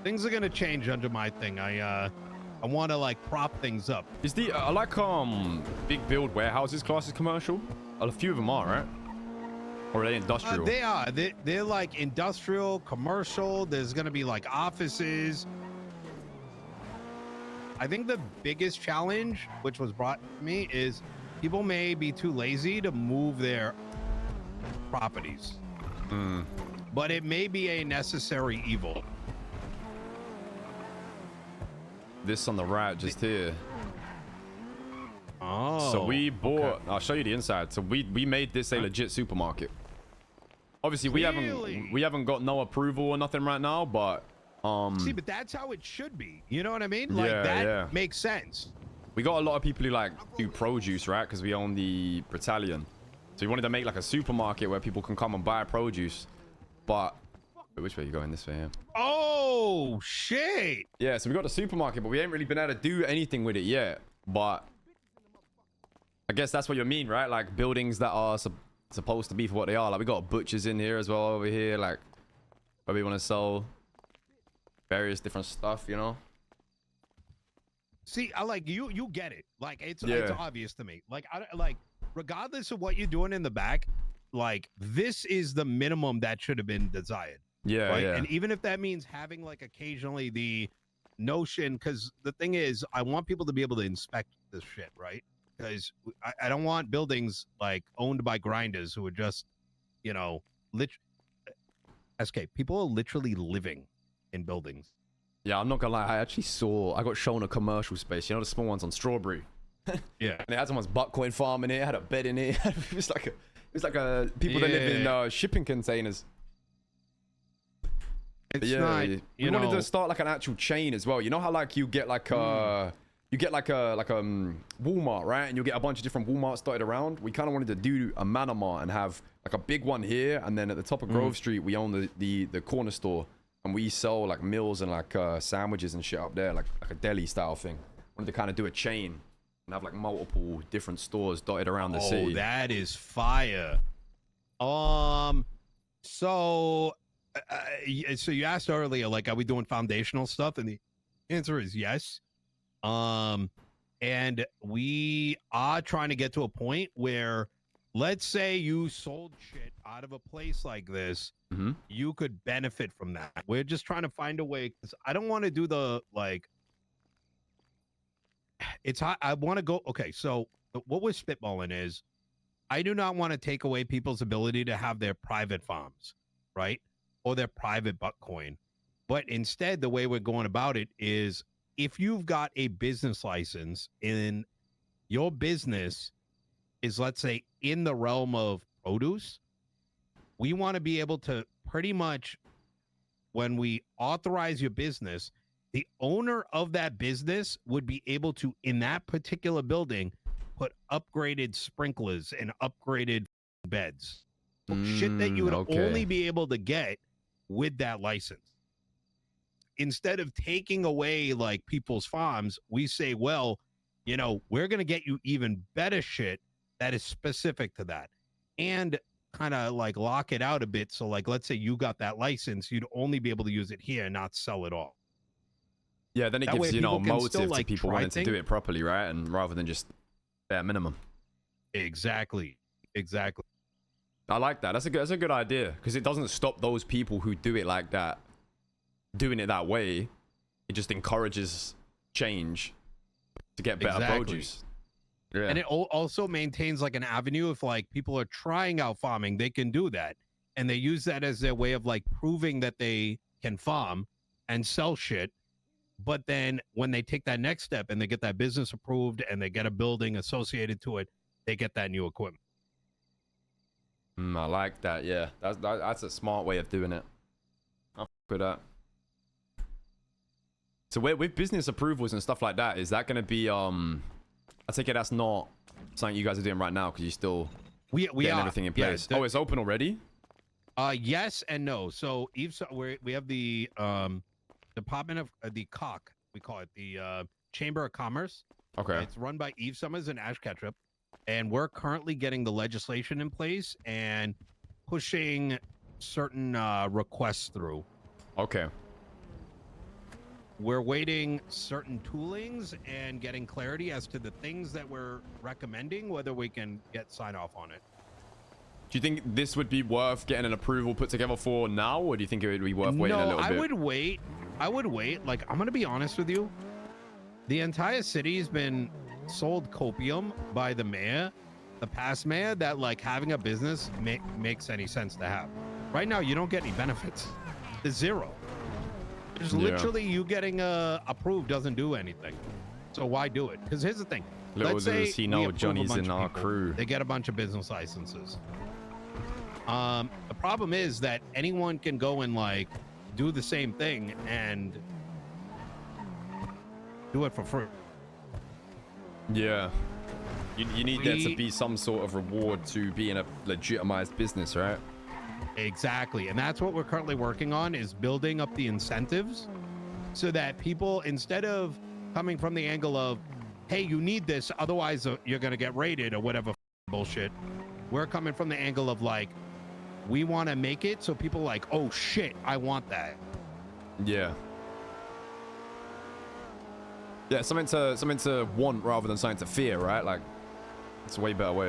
things are gonna change under my thing. I want to like prop things up. Is the I like big build warehouses classes commercial? A few of them are, right? Or are they industrial? They are. They're like industrial, commercial. There's gonna be like offices. I think the biggest challenge, which was brought to me, is people may be too lazy to move their properties. But it may be a necessary evil. This on the right, just here. Oh. So we bought. Okay. I'll show you the inside. So we made this a legit supermarket. Obviously, we haven't got no approval or nothing right now, but see, but that's how it should be. You know what I mean? Like yeah. makes sense. We got a lot of people who like do produce, right? Because we own the battalion. So we wanted to make like a supermarket where people can come and buy produce. But wait, which way are you going? This way, yeah. Oh shit! Yeah, so we got the supermarket, but we ain't really been able to do anything with it yet. But I guess that's what you mean, right? Like buildings that are supposed to be for what they are. Like we got butchers in here as well over here, like where we want to sell various different stuff, you know. See, I like you get it. Like it's obvious to me. Like I like regardless of what you're doing in the back, like this is the minimum that should have been desired. Yeah, right? yeah. And even if that means having like occasionally the notion, because the thing is, I want people to be able to inspect this shit, right? Because I don't want buildings like owned by grinders who are just, you know, SK, people are literally living in buildings. Yeah, I'm not gonna lie. I got shown a commercial space. You know the small ones on Strawberry. Yeah. And it had someone's buttcoin farm in it. It had a bed in it. It was like a people that live in shipping containers. It's yeah, not, we wanted to start like an actual chain as well. You know how like you get like Walmart, right? And you get a bunch of different Walmarts started around. We kind of wanted to do a manormart and have like a big one here, and then at the top of Grove Street we own the corner store, and we sell like meals and like sandwiches and shit up there, like a deli style thing. Wanted to kind of do a chain and have like multiple different stores dotted around the city. Oh, that is fire. So you asked earlier, like, are we doing foundational stuff? And the answer is yes. And we are trying to get to a point where, let's say you sold shit out of a place like this, you could benefit from that. We're just trying to find a way, because I don't want to do the, like, it's hot. I want to go. Okay, so what we're spitballing is, I do not want to take away people's ability to have their private farms, right? Or their private buttcoin. But instead, the way we're going about it is, if you've got a business license and your business is, let's say, in the realm of produce, we want to be able to pretty much, when we authorize your business, the owner of that business would be able to, in that particular building, put upgraded sprinklers and upgraded beds. Shit that you would only be able to get with that license. Instead of taking away like people's farms, we say, well, you know, we're going to get you even better shit that is specific to that, and kind of like lock it out a bit. So like, let's say you got that license, you'd only be able to use it here and not sell it all. Yeah, then it gives, you know, motive to people wanting to do it properly, right? And rather than just bare minimum. Exactly. I like that. That's a good idea, because it doesn't stop those people who do it like that doing it that way. It just encourages change to get better produce. Yeah. And it also maintains like an avenue. If like people are trying out farming, they can do that, and they use that as their way of like proving that they can farm and sell shit. But then when they take that next step and they get that business approved and they get a building associated to it, they get that new equipment. I like that. Yeah, that's a smart way of doing it. I'll put that. So with business approvals and stuff like that, is that going to be I take it that's not something you guys are doing right now, because you still getting everything in place. Yeah, it's open already. Yes and no. So we have the Department of the COC, we call it the Chamber of Commerce. Okay. It's run by Eve Summers and Ash Ketchup, and we're currently getting the legislation in place and pushing certain requests through. Okay. we're waiting certain toolings and getting clarity as to the things that we're recommending, whether we can get sign off on it. Do you think this would be worth getting an approval put together for now, or do you think it would be worth waiting a little bit? I would wait. I would wait. Like, I'm going to be honest with you. The entire city has been sold copium by the mayor, the past mayor, that like having a business makes any sense to have. Right now, you don't get any benefits. There's zero. There's literally you getting approved doesn't do anything. So why do it? Because here's the thing. Little does he know Johnny's in our crew. They get a bunch of business licenses. The problem is that anyone can go and like do the same thing and do it for free. Yeah. You need there to be some sort of reward to being a legitimized business, right? Exactly. And that's what we're currently working on, is building up the incentives so that people, instead of coming from the angle of, hey, you need this, otherwise you're going to get raided or whatever bullshit, we're coming from the angle of like, we want to make it so people are like, oh shit, I want that. Yeah. Yeah, something to want rather than something to fear, right? Like, it's a way better way.